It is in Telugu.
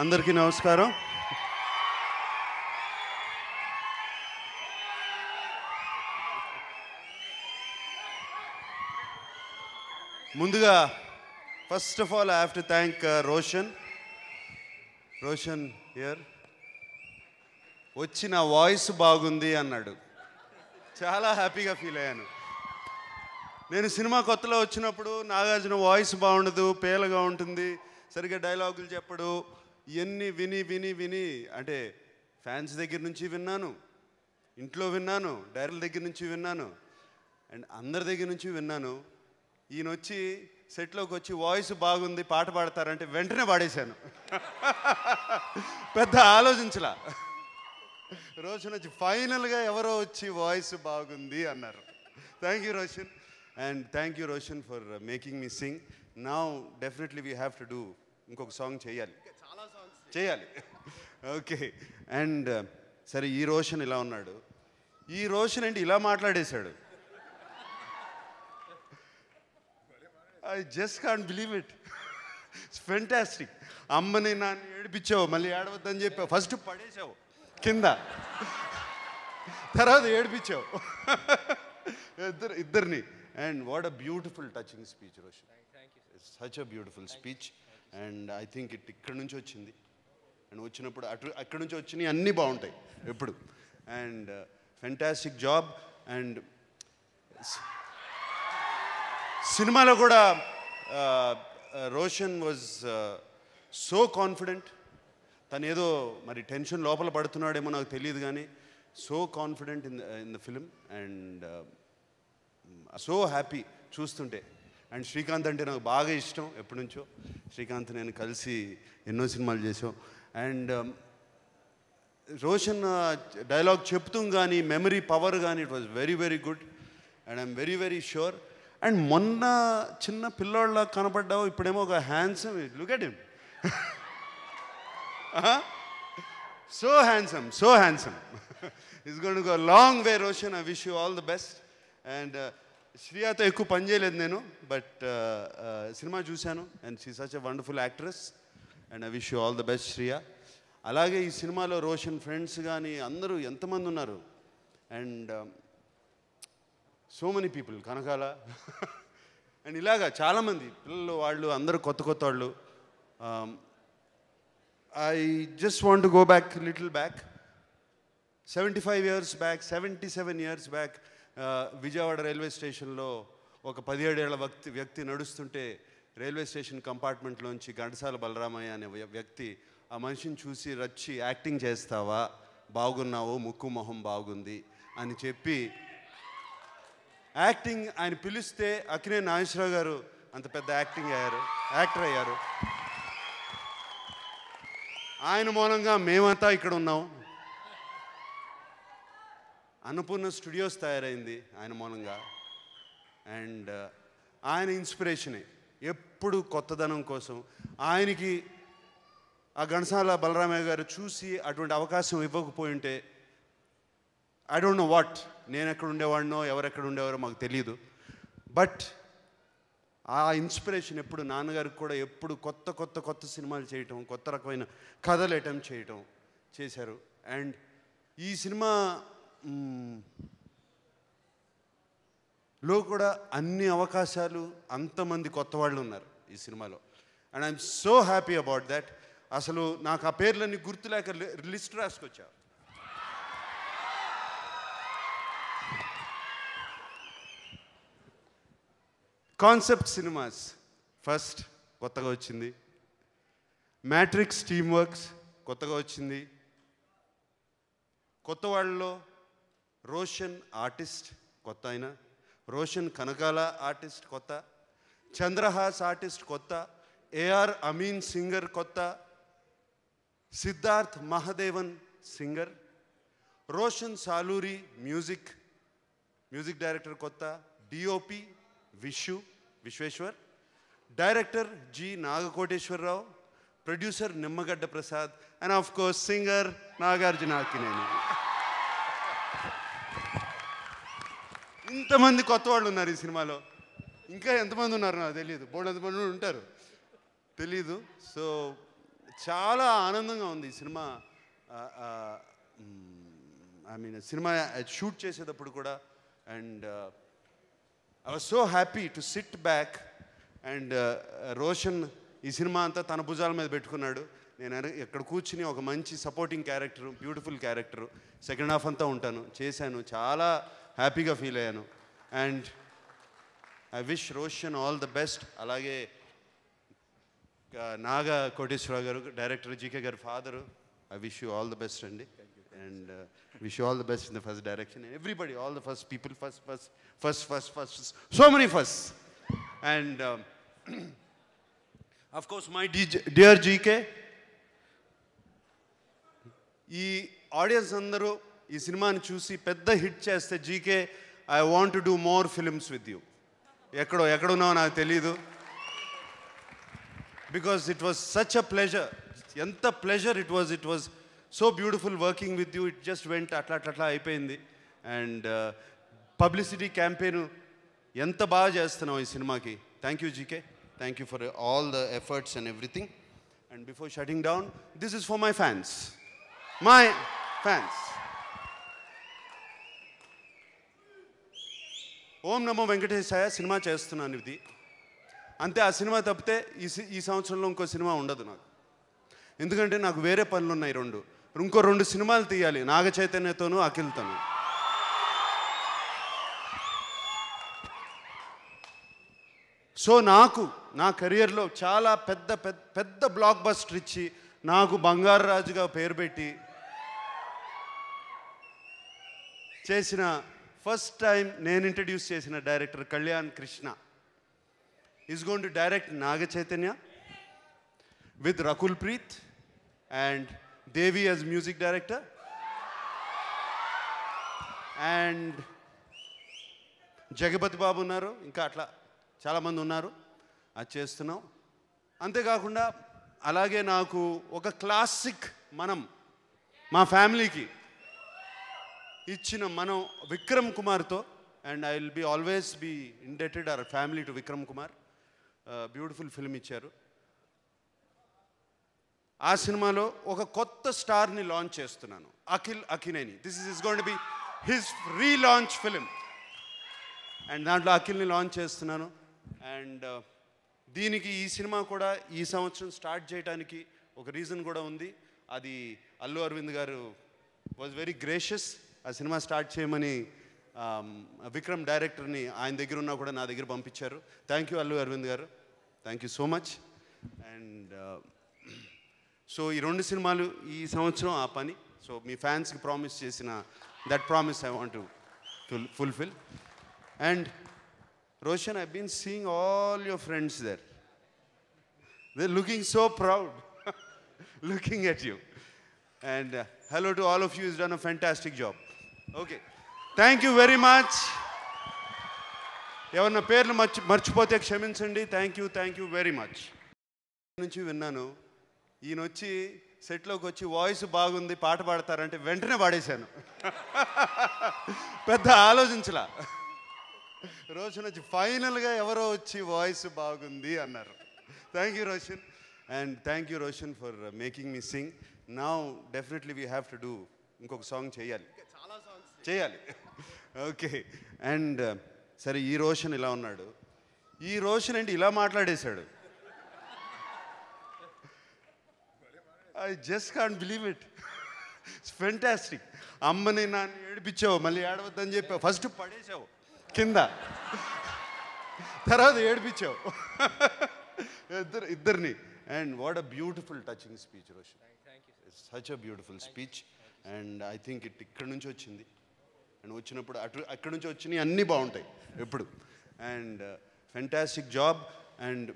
అందరికీ నమస్కారం. ముందుగా first of all I have to thank Roshan here. వచ్చి నా వాయిస్ బాగుంది అన్నాడు. చాలా హ్యాపీగా ఫీల్ అయ్యాను. నేను సినిమా కొత్తలో వచ్చినప్పుడు నాగార్జున వాయిస్ బాగుండదు, పేలగా ఉంటుంది, సరిగ్గా డైలాగులు చెప్పడు, ఇవన్నీ విని అంటే ఫ్యాన్స్ దగ్గర నుంచి విన్నాను, ఇంట్లో విన్నాను, డైరెక్టర్ దగ్గర నుంచి విన్నాను, అండ్ అందరి దగ్గర నుంచి విన్నాను. ఈయన వచ్చి సెట్లోకి వచ్చి వాయిస్ బాగుంది పాట పాడతారంటే వెంటనే పాడేశాను. పెద్ద ఆలోచించలా. రోషన్ వచ్చి ఫైనల్గా ఎవరో వచ్చి వాయిస్ బాగుంది అన్నారు. Thank you Roshan, and thank you Roshan for making me sing. Now definitely we have to do ఇంకొక సాంగ్ చేయాలి. ఓకే. అండ్ సరే, ఈ రోషన్ ఇలా ఉన్నాడు, ఈ రోషన్ ఏంటి ఇలా మాట్లాడేశాడు. I just can't believe it. It's fantastic. అమ్మని నాన్న ఏడిపించావు, మళ్ళీ ఏడవద్దని చెప్పావు, ఫస్ట్ పడేసావు కింద, తర్వాత ఏడిపించావు ఇద్దరిని. And what a beautiful touching speech Roshan. It's such a beautiful speech. And I think ఇక్కడి నుంచి వచ్చింది, అండ్ వచ్చినప్పుడు అక్కడి నుంచి వచ్చినాయి అన్నీ బాగుంటాయి ఎప్పుడు. And fantastic job. అండ్ సినిమాలో కూడా రోషన్ వాజ్ సో కాన్ఫిడెంట్. తను ఏదో మరి టెన్షన్ లోపల పడుతున్నాడేమో నాకు తెలియదు, కానీ so confident in the film. And so happy చూస్తుంటే. అండ్ శ్రీకాంత్ అంటే నాకు బాగా ఇష్టం ఎప్పటి నుంచో. శ్రీకాంత్ నేను కలిసి ఎన్నో సినిమాలు చేసాం. అండ్ రోషన్ డైలాగ్ చెప్తూ కానీ మెమరీ పవర్ కానీ it was very very good. And I'm very very sure. And మొన్న చిన్న పిల్లోళ్ళ కనపడ్డావు, ఇప్పుడేమో ఒక handsome. Look at him, so handsome. It's going to go long way Roshan. I wish you all the best. And శ్రీయాతో ఎక్కువ పని చేయలేదు నేను, బట్ సినిమా చూశాను. And she such a wonderful actress. And I wish you all the best Shriya. అలాగే ఈ సినిమాలో రోషన్ ఫ్రెండ్స్ కానీ అందరూ ఎంతమంది ఉన్నారు. And so many people, Kanakala and ఇలాగా చాలామంది పిల్లలు, వాళ్ళు అందరూ కొత్త వాళ్ళు. I just want to go back little back. 77 years back Vijayawada railway స్టేషన్లో ఒక 17 ఏళ్ల వ్యక్తి నడుస్తుంటే రైల్వే స్టేషన్ కంపార్ట్మెంట్లోంచి ఘంటసాల బలరామయ్య అనే వ్యక్తి ఆ మనిషిని చూసి రచ్చి, యాక్టింగ్ చేస్తావా, బాగున్నావు, ముక్కు మొహం బాగుంది అని చెప్పి యాక్టింగ్ ఆయన పిలిస్తే అక్కినేని నాగేశ్వరరావు గారు అంత పెద్ద యాక్టర్ అయ్యారు. ఆయన మూలంగా మేమంతా ఇక్కడ ఉన్నాం. అన్నపూర్ణ స్టూడియోస్ తయారైంది ఆయన మూలంగా. అండ్ ఆయన ఇన్స్పిరేషనే ఎప్పుడు కొత్తదనం కోసం. ఆయనకి ఆ ఘంటసాల బలరామయ్య గారు చూసి అటువంటి అవకాశం ఇవ్వకపోయి ఉంటే ఐ డోంట్ నో వాట్, నేను ఎక్కడ ఉండేవాడినో ఎవరెక్కడ ఉండేవారో మాకు తెలియదు. బట్ ఆ ఇన్స్పిరేషన్ ఎప్పుడు నాన్నగారికి కూడా ఎప్పుడు కొత్త సినిమాలు చేయటం, కొత్త రకమైన కథలు అటెంప్ట్ చేయటం చేశారు. అండ్ ఈ సినిమా లో కూడా అన్ని అవకాశాలు, అంతమంది కొత్త వాళ్ళు ఉన్నారు ఈ సినిమాలో. And I'm so happy about that. అసలు నాకు ఆ పేర్లన్నీ గుర్తులేక లిస్ట్ రాసుకొచ్చా. కాన్సెప్ట్ సినిమాస్ ఫస్ట్ కొత్తగా వచ్చింది. మ్యాట్రిక్స్ టీమ్ వర్క్స్ కొత్తగా వచ్చింది. కొత్త వాళ్ళలో రోషన్ ఆర్టిస్ట్ కొత్త, ఆయన రోషన్ కనకాల ఆర్టిస్ట్ కొత్త, చంద్రహాస్ ఆర్టిస్ట్ కొత్త, ఏఆర్ అమీన్ సింగర్ కొత్త, Siddharth Mahadevan singer, Roshan Saluri music director కొత్త, DOP Vishweshwar, director G Nagakoteswararao, producer Nimmagadda Prasad, and of course singer Nagarjuna Akkineni. ఇంతమంది కొత్త వాళ్ళు ఉన్నారు ఈ సినిమాలో. ఇంకా ఎంతమంది ఉన్నారు నాకు తెలియదు, బోర్డు ఎంతమంది ఉంటారు తెలీదు. సో చాలా ఆనందంగా ఉంది ఈ cinema. I mean cinema shoot చేసేటప్పుడు కూడా. And I was so happy to SIT back. And Roshan ఈ సినిమా అంతా తన భుజాల మీద పెట్టుకున్నాడు. నేను ఇక్కడ కూర్చుని ఒక మంచి supporting character, beautiful character, second half అంతా ఉంటాను, చేశాను. చాలా హ్యాపీగా ఫీల్ అయ్యాను. And I wish Roshan all the best. అలాగే నాగా కోటేశ్వరరావు గారు, డైరెక్టర్ జీకే గారు father, I wish you all the best అండి. And wish you all the best in the first direction. Everybody, all the first people, first so many first. And of course my dear GK, ఈ ఆడియన్స్ అందరూ ఈ సినిమాని చూసి పెద్ద హిట్ చేస్తే GK I want to do more films with you. ఎక్కడున్నావో నాకు తెలీదు. Because it was such a pleasure. ఎంత pleasure it was so beautiful working with you. It just went అట్లా అయిపోయింది. అండ్ పబ్లిసిటీ క్యాంపెయిన్ ఎంత బాగా చేస్తున్నావు ఈ సినిమాకి. Thank you GK. Thank you for all the efforts and everything. And before shutting down, this is for my fans. My fans. Om Namo Venkatesaya cinema చేస్తున్నాను ఇది. అంతే. ఆ సినిమా తప్పితే ఈ సంవత్సరంలో ఇంకో సినిమా ఉండదు నాకు. ఎందుకంటే నాకు వేరే పనులు ఉన్నాయి ఇంకో 2 సినిమాలు తీయాలి నాగ చైతన్యతోనూ అఖిల్తోనూ. సో నాకు నా కెరియర్లో చాలా పెద్ద బ్లాక్ బస్టర్ ఇచ్చి నాకు బంగారు రాజుగా పేరు పెట్టి చేసిన ఫస్ట్ టైం నేను ఇంట్రడ్యూస్ చేసిన director Kalyan Krishna is going to direct Naga Chaitanya with Rakul Preet and Devi as music director. And Jagapathi Babu ఉన్నారు, ఇంకా అట్లా చాలామంది ఉన్నారు. అది చేస్తున్నాం. అంతేకాకుండా అలాగే నాకు ఒక క్లాసిక్ మా ఫ్యామిలీకి ఇచ్చిన విక్రమ్ కుమార్తో. And I will be always be indebted our family to Vikram Kumar. Beautiful film ఇచ్చారు. ఆ సినిమాలో ఒక కొత్త స్టార్ని లాంచ్ చేస్తున్నాను, Akhil Akkineni. This is going to be his relaunch film. And దాంట్లో అఖిల్ని లాంచ్ చేస్తున్నాను. అండ్ దీనికి ఈ సినిమా కూడా ఈ సంవత్సరం స్టార్ట్ చేయడానికి ఒక రీజన్ కూడా ఉంది. అది అల్లు అరవింద్ గారు వాజ్ వెరీ గ్రేషియస్. ఆ సినిమా స్టార్ట్ చేయమని విక్రమ్ డైరెక్టర్ని ఆయన దగ్గర ఉన్నా కూడా నా దగ్గర పంపించారు. థ్యాంక్ యూ అల్లు అరవింద్ గారు, thank you so much. And so ఈ 2 సినిమాలు ఈ సంవత్సరం ఆ పని. సో మీ ఫ్యాన్స్కి ప్రామిస్ చేసిన that promise I want to fulfill. And Roshan, I've been seeing all your friends there. They're looking so proud looking at you. And hello to all of you. You've done a fantastic job. Okay. Thank you very much. ఎవరన్నా పేర్లు మర్చిపోతే క్షమించండి. Thank you very much. నుంచి విన్నాను ఈయన వచ్చి సెట్లోకి వచ్చి వాయిస్ బాగుంది పాట పాడతారంటే వెంటనే పాడేశాను. పెద్ద ఆలోచించలా. రోషన్ వచ్చి ఫైనల్గా ఎవరో వచ్చి వాయిస్ బాగుంది అన్నారు. Thank you Roshan. And thank you Roshan for making me sing. Now definitely we have to do ఇంకొక సాంగ్ చేయాలి. ఓకే. అండ్ సరే, ఈ రోషన్ ఇలా ఉన్నాడు. ఈ రోషన్ ఏంటి ఇలా మాట్లాడేశాడు. I just can't believe it. It's fantastic. అమ్మని నాన్న ఏడిపించావు, మళ్ళీ ఏడవద్దని చెప్పావు. ఫస్ట్ పడేసావు కింద, తర్వాత ఏడిపించావు ఇద్దరిని. And what a beautiful touching speech Roshan. It's such a beautiful speech. And I think ఇక్కడి నుంచి వచ్చింది. అండ్ వచ్చినప్పుడు అక్కడి నుంచి వచ్చినాయి అన్నీ బాగుంటాయి ఎప్పుడు. And fantastic job. అండ్